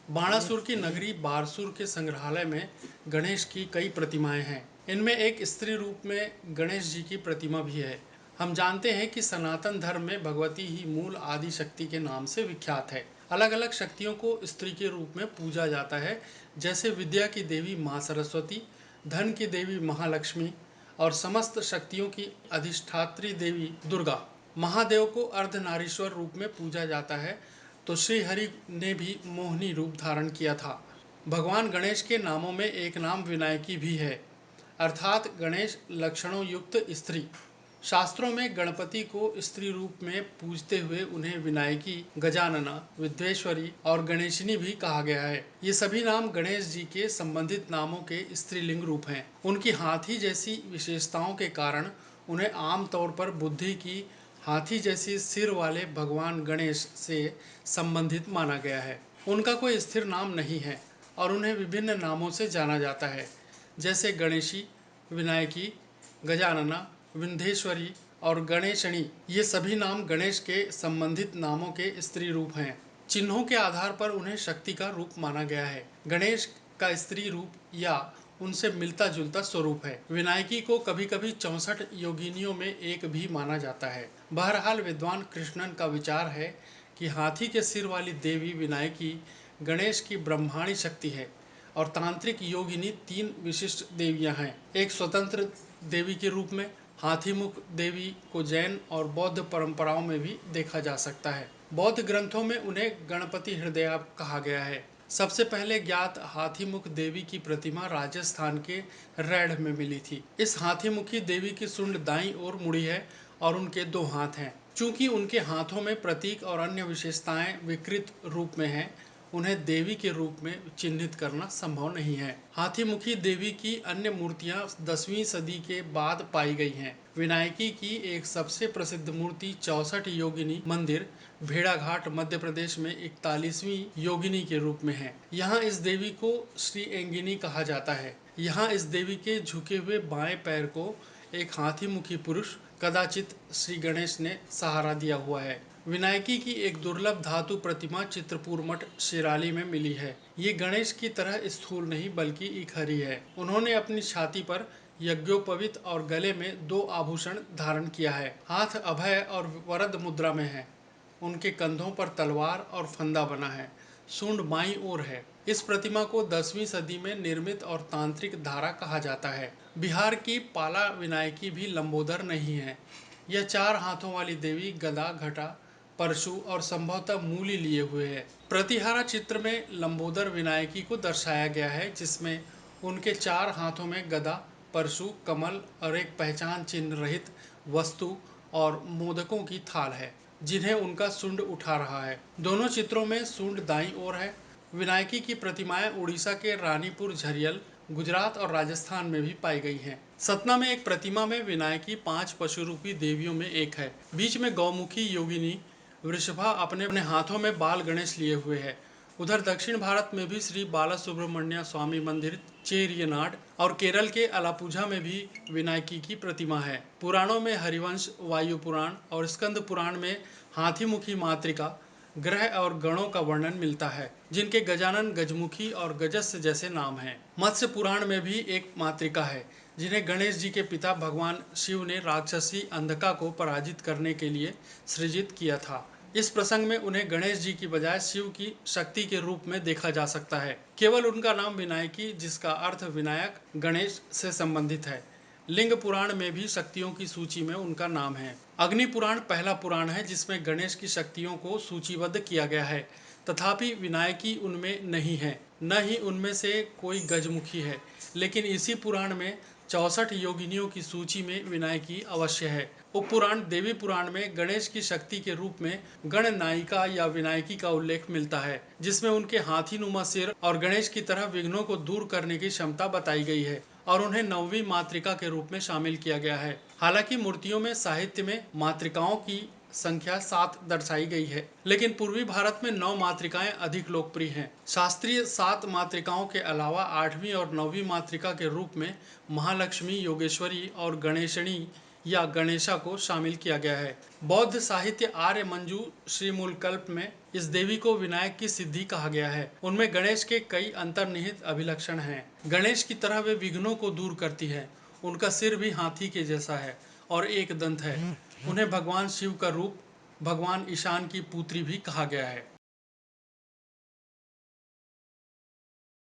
बाणासुर की नगरी बारसूर के संग्रहालय में गणेश की कई प्रतिमाएं हैं। इनमें एक स्त्री रूप में गणेश जी की प्रतिमा भी है। हम जानते हैं कि सनातन धर्म में भगवती ही मूल आदि शक्ति के नाम से विख्यात है। अलग अलग शक्तियों को स्त्री के रूप में पूजा जाता है, जैसे विद्या की देवी माँ सरस्वती, धन की देवी महालक्ष्मी और समस्त शक्तियों की अधिष्ठात्री देवी दुर्गा। महादेव को अर्धनारीश्वर रूप में पूजा जाता है, तो श्रीहरि ने भी मोहिनी रूप धारण किया था। भगवान गणेश के नामों में एक नाम विनायकी भी है, अर्थात गणेश लक्षणों युक्त स्त्री। शास्त्रों में गणपति को स्त्री रूप में पूजते हुए उन्हें विनायकी, गजानना, विद्वेश्वरी और गणेशिनी भी कहा गया है। ये सभी नाम गणेश जी के संबंधित नामों के स्त्रीलिंग रूप हैं। उनकी हाथी जैसी विशेषताओं के कारण उन्हें आमतौर पर बुद्धि की हाथी जैसी सिर वाले भगवान गणेश से संबंधित माना गया है। उनका कोई स्थिर नाम नहीं है और उन्हें विभिन्न नामों से जाना जाता है, जैसे गणेशी, विनायकी, गजानना, विंध्येश्वरी और गणेशणी। ये सभी नाम गणेश के संबंधित नामों के स्त्री रूप हैं। चिन्हों के आधार पर उन्हें शक्ति का रूप माना गया है। गणेश का स्त्री रूप या उनसे मिलता जुलता स्वरूप है। विनायकी को कभी कभी 64 योगिनियों में एक भी माना जाता है। बहरहाल विद्वान कृष्णन का विचार है कि हाथी के सिर वाली देवी विनायकी गणेश की ब्रह्माणी शक्ति है और तांत्रिक योगिनी 3 विशिष्ट देवियां हैं। एक स्वतंत्र देवी के रूप में हाथीमुख देवी को जैन और बौद्ध परंपराओं में भी देखा जा सकता है। बौद्ध ग्रंथों में उन्हें गणपति हृदया कहा गया है। सबसे पहले ज्ञात हाथीमुख देवी की प्रतिमा राजस्थान के रैढ़ में मिली थी। इस हाथीमुखी देवी की सुंड दाईं ओर मुड़ी है और उनके 2 हाथ हैं। चूंकि उनके हाथों में प्रतीक और अन्य विशेषताएं विकृत रूप में हैं, उन्हें देवी के रूप में चिन्हित करना संभव नहीं है। हाथीमुखी देवी की अन्य मूर्तियां 10वीं सदी के बाद पाई गई हैं। विनायकी की एक सबसे प्रसिद्ध मूर्ति 64 योगिनी मंदिर, भेड़ाघाट, मध्य प्रदेश में 41वीं योगिनी के रूप में है। यहाँ इस देवी को श्री एंगिनी कहा जाता है। यहाँ इस देवी के झुके हुए बाएं पैर को एक हाथीमुखी पुरुष, कदाचित श्री गणेश ने सहारा दिया हुआ है। विनायकी की एक दुर्लभ धातु प्रतिमा चित्रपुर मठ, शिराली में मिली है। ये गणेश की तरह स्थूल नहीं बल्कि इकहरी है। उन्होंने अपनी छाती पर यज्ञोपवीत और गले में 2 आभूषण धारण किया है। हाथ अभय और वरद मुद्रा में है। उनके कंधों पर तलवार और फंदा बना है। सूंड बाईं ओर है। इस प्रतिमा को 10वीं सदी में निर्मित और तांत्रिक धारा कहा जाता है। बिहार की पाला विनायकी भी लंबोदर नहीं है। यह 4 हाथों वाली देवी गदा, घटा, परशु और संभवतः मूली लिए हुए है। प्रतिहारा चित्र में लंबोदर विनायकी को दर्शाया गया है, जिसमें उनके 4 हाथों में गदा, परशु, कमल और एक पहचान चिन्ह रहित वस्तु और मोदकों की थाल है, जिन्हें उनका सूंड उठा रहा है। दोनों चित्रों में सूंड दाईं ओर है। विनायकी की प्रतिमाएं उड़ीसा के रानीपुर, झरियल, गुजरात और राजस्थान में भी पाई गई हैं। सतना में एक प्रतिमा में विनायकी 5 पशुरूपी देवियों में एक है। बीच में गौमुखी योगिनी वृषभा अपने अपने हाथों में बाल गणेश लिए हुए है। उधर दक्षिण भारत में भी श्री बाला सुब्रमण्य स्वामी मंदिर, चेरियनाड और केरल के अलापुझा में भी विनायकी की प्रतिमा है। पुराणों में हरिवंश, वायु पुराण और स्कंद पुराण में हाथीमुखी मातृका, ग्रह और गणों का वर्णन मिलता है, जिनके गजानन, गजमुखी और गजस्य जैसे नाम हैं। मत्स्य पुराण में भी एक मातृका है, जिन्हें गणेश जी के पिता भगवान शिव ने राक्षसी अंधका को पराजित करने के लिए सृजित किया था। इस प्रसंग में उन्हें गणेश जी की बजाय शिव की शक्ति के रूप में देखा जा सकता है। केवल उनका नाम विनायकी, जिसका अर्थ विनायक, गणेश से संबंधित है। लिंग पुराण में भी शक्तियों की सूची में उनका नाम है। अग्नि पुराण पहला पुराण है जिसमें गणेश की शक्तियों को सूचीबद्ध किया गया है, तथापि विनायकी उनमें नहीं है, न ही उनमें से कोई गजमुखी है। लेकिन इसी पुराण में 64 योगिनियों की सूची में विनायकी अवश्य है। उपपुराण देवी पुराण में गणेश की शक्ति के रूप में गणनायिका या विनायकी का उल्लेख मिलता है, जिसमें उनके हाथीनुमा सिर और गणेश की तरह विघ्नों को दूर करने की क्षमता बताई गई है और उन्हें 9वीं मातृका के रूप में शामिल किया गया है। हालांकि मूर्तियों में साहित्य में मातृकाओं की संख्या 7 दर्शाई गई है, लेकिन पूर्वी भारत में 9 मातृकाएं अधिक लोकप्रिय हैं। शास्त्रीय 7 मातृकाओं के अलावा 8वीं और 9वीं मातृका के रूप में महालक्ष्मी, योगेश्वरी और गणेशणी या गणेशा को शामिल किया गया है। बौद्ध साहित्य आर्य मंजू श्रीमूलकल्प में इस देवी को विनायक की सिद्धि कहा गया है। उनमें गणेश के कई अंतर्निहित अभिलक्षण हैं। गणेश की तरह वे विघ्नों को दूर करती है। उनका सिर भी हाथी के जैसा है और एक दंत है। उन्हें भगवान शिव का रूप, भगवान ईशान की पुत्री भी कहा गया है।